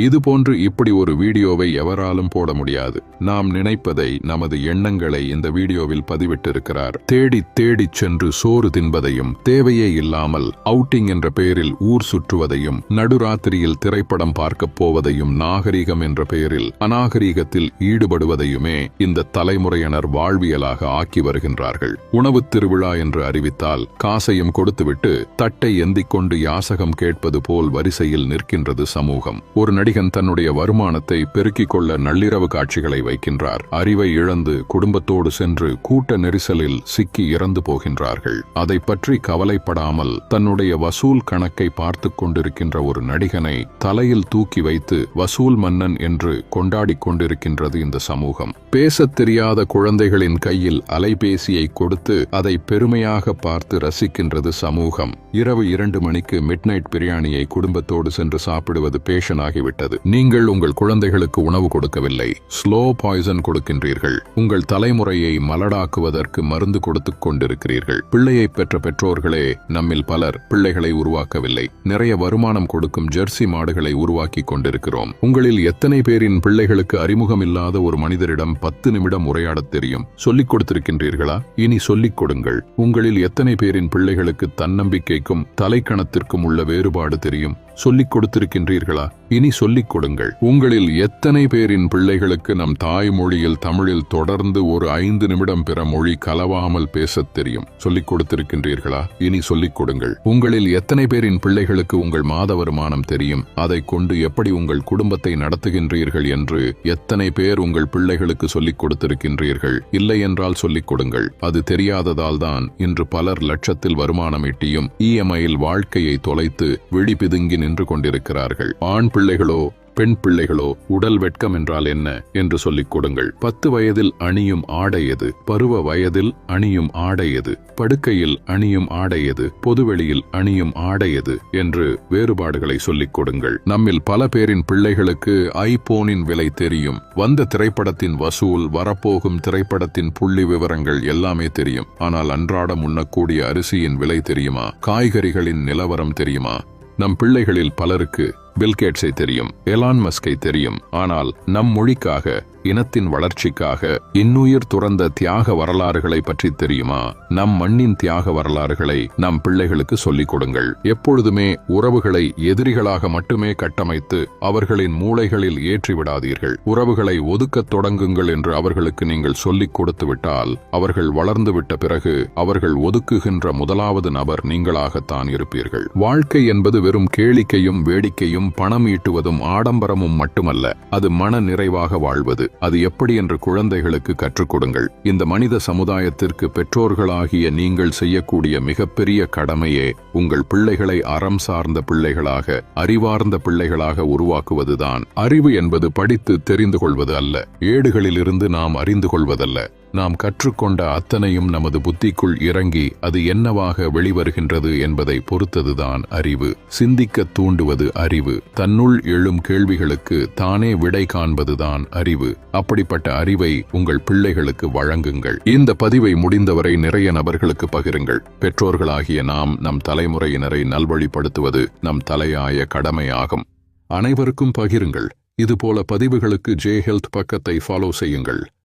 இதுபோன்று இப்படி ஒரு வீடியோவை எவராலும் போட முடியாது. நாம் நினைப்பதை, நமது எண்ணங்களை இந்த வீடியோவில் பதிவிட்டிருக்கிறார். தேடி தேடிச் சென்று சோறு தின்பதையும், தேவையே இல்லாமல் அவுட்டிங் என்ற பெயரில் ஊர் சுற்றுவதையும், நடுராத்திரியில் திரைப்படம் பார்க்கப் போவதையும், நாகரிகம் என்ற பெயரில் அநாகரிகத்தில் ஈடுபடுவதையுமே இந்த தலைமுறையினர் வாழ்வியலாக ஆக்கி வருகின்றார்கள். உணவு திருவிழா என்று அறிவித்தால் காசையும் கொடுத்துவிட்டு தட்டை எந்திக் கொண்டு யாசகம் கேட்பது போல் வரிசையில் நிற்கின்றது சமூகம். ஒரு நடிகன் தன்னுடைய வருமானத்தை பெருக்கிக் கொள்ள நள்ளிரவு காட்சிகளை வைக்கின்றார். அறிவை இழந்து குடும்பத்தோடு சென்று கூட்ட நெரிசலில் சிக்கி இறந்து போகின்றார்கள். அதை பற்றி கவலைப்படாமல் தன்னுடைய வசூல் கணக்கை பார்த்துக் கொண்டிருக்கின்ற ஒரு நடிகனை தலையில் தூக்கி வைத்து வசூல் மன்னன் என்று கொண்டாடிக் கொண்டிருக்கின்றது இந்த சமூகம். பேசத் தெரியாத குழந்தைகளின் கையில் அலைபேசியை கொடுத்து அதை பெருமையாக பார்த்து ரசிக்கின்றது சமூகம். இரவு 2 மணிக்கு மிட்நைட் பிரியாணியை குடும்பத்தோடு சென்று சாப்பிடுவது பேஷன் ஆகிவிட்டது. நீங்கள் உங்கள் குழந்தைகளுக்கு உணவு கொடுக்கவில்லை, ஸ்லோ பாய்சன் கொடுக்கின்றீர்கள். உங்கள் தலைமுறையை மலடாக்குவதற்கு மருந்து கொடுத்துக் கொண்டிருக்கிறீர்கள். பிள்ளையை பெற்ற பெற்றோர்களே நம்மில் பலர் பிள்ளைகளை உருவாக்கவில்லை. நிறைய வருமானம் கொடுக்கும் ஜெர்சி மாடுகளை உருவாக்கி கொண்டிருக்கிறோம். உங்களில் எத்தனை பேரின் பிள்ளைகளுக்கு அறிமுகம் இல்லாத ஒரு மனிதரிடம் 10 நிமிடம் உரையாடத் தெரியும்? சொல்லிக் கொடுத்திருக்கின்றீர்களா? இனி சொல்லிக் கொடுங்கள். உங்களில் எத்தனை பேரின் பிள்ளைகளுக்கு தன்னம்பிக்கைக்கும் தலைக்கணத்திற்கும் உள்ள வேறுபாடு தெரியும்? சொல்லிக் கொடுத்திருக்கின்றீர்களா? இனி சொல்லிக் கொடுங்கள். உங்களில் எத்தனை பேரின் பிள்ளைகளுக்கு நம் தாய்மொழியில் தமிழில் தொடர்ந்து ஒரு 5 நிமிடம் பிற மொழி கலவாமல் பேசத் தெரியும்? சொல்லிக் கொடுத்திருக்கின்றீர்களா? இனி சொல்லிக் கொடுங்கள். உங்களில் எத்தனை பேரின் பிள்ளைகளுக்கு உங்கள் மாத வருமானம் தெரியும்? அதை கொண்டு எப்படி உங்கள் குடும்பத்தை நடத்துகின்றீர்கள் என்று எத்தனை பேர் உங்கள் பிள்ளைகளுக்கு சொல்லிக் கொடுத்திருக்கின்றீர்கள்? இல்லை என்றால் சொல்லிக் கொடுங்கள். அது தெரியாததால் தான் இன்று பலர் லட்சத்தில் வருமானம் ஈட்டியும் EMIயில் வாழ்க்கையை தொலைத்து விழி பிதுங்கி நின்று கொண்டிருக்கிறார்கள். ஆண் பிள்ளைகளோ பெண் பிள்ளைகளோ உடல் வெட்கம் என்றால் என்ன என்று சொல்லிக் கொடுங்கள். 10 வயதில் அணியும் ஆடை எது? பருவ வயதில் அணியும் ஆடை எது? படுக்கையில் அணியும் ஆடை எது? பொதுவெளியில் அணியும் ஆடை எது என்று வேறுபாடுகளை சொல்லிக் கொடுங்கள். நம்மில் பல பேரின் பிள்ளைகளுக்கு ஐபோனின் விலை தெரியும். வந்த திரைப்படத்தின் வசூல், வரப்போகும் திரைப்படத்தின் புள்ளி விவரங்கள் எல்லாமே தெரியும். ஆனால் அன்றாடம் உண்ணக்கூடிய அரிசியின் விலை தெரியுமா? காய்கறிகளின் நிலவரம் தெரியுமா? நம் பிள்ளைகளில் பலருக்கு பில்கேட்ஸை தெரியும், எலான் மஸ்கை தெரியும். ஆனால் நம் மொழிக்காக, இனத்தின் வளர்ச்சிக்காக இன்னுயிர் துறந்த தியாக வரலாறுகளை பற்றி தெரியுமா? நம் மண்ணின் தியாக வரலாறுகளை நம் பிள்ளைகளுக்கு சொல்லிக் கொடுங்கள். எப்பொழுதுமே உறவுகளை எதிரிகளாக மட்டுமே கட்டமைத்து அவர்களின் மூளைகளில் ஏற்றிவிடாதீர்கள். உறவுகளை ஒதுக்கத் தொடங்குங்கள் என்று அவர்களுக்கு நீங்கள் சொல்லிக் கொடுத்து விட்டால் அவர்கள் வளர்ந்துவிட்ட பிறகு அவர்கள் ஒதுக்குகின்ற முதலாவது நபர் நீங்களாகத்தான் இருப்பீர்கள். வாழ்க்கை என்பது வெறும் கேளிக்கையும் வேடிக்கையும் பணம் ஈட்டுவதும் ஆடம்பரமும் மட்டுமல்ல. அது மன நிறைவாக வாழ்வது. அது எப்படி என்று குழந்தைகளுக்கு கற்றுக் கொடுங்கள். இந்த மனித சமுதாயத்திற்கு பெற்றோர்களாகிய நீங்கள் செய்யக்கூடிய மிகப்பெரிய கடமையே உங்கள் பிள்ளைகளை அறம் சார்ந்த பிள்ளைகளாக, அறிவார்ந்த பிள்ளைகளாக உருவாக்குவதுதான். அறிவு என்பது படித்து தெரிந்து கொள்வது அல்ல, ஏடுகளிலிருந்து நாம் அறிந்து கொள்வதல்ல. நாம் கற்றுக்கொண்ட அத்தனையும் நமது புத்திக்குள் இறங்கி அது என்னவாக வெளிவருகின்றது என்பதை பொறுத்ததுதான் அறிவு. சிந்திக்க தூண்டுவது அறிவு. தன்னுள் எழும் கேள்விகளுக்கு தானே விடை காண்பதுதான் அறிவு. அப்படிப்பட்ட அறிவை உங்கள் பிள்ளைகளுக்கு வழங்குங்கள். இந்த பதிவை முடிந்தவரை நிறைய நபர்களுக்கு பகிருங்கள். பெற்றோர்களாகிய நாம் நம் தலைமுறையினரை நல்வழிப்படுத்துவது நம் தலையாய கடமையாகும். அனைவருக்கும் பகிருங்கள். இதுபோல பதிவுகளுக்கு J Health பக்கத்தை ஃபாலோ செய்யுங்கள்.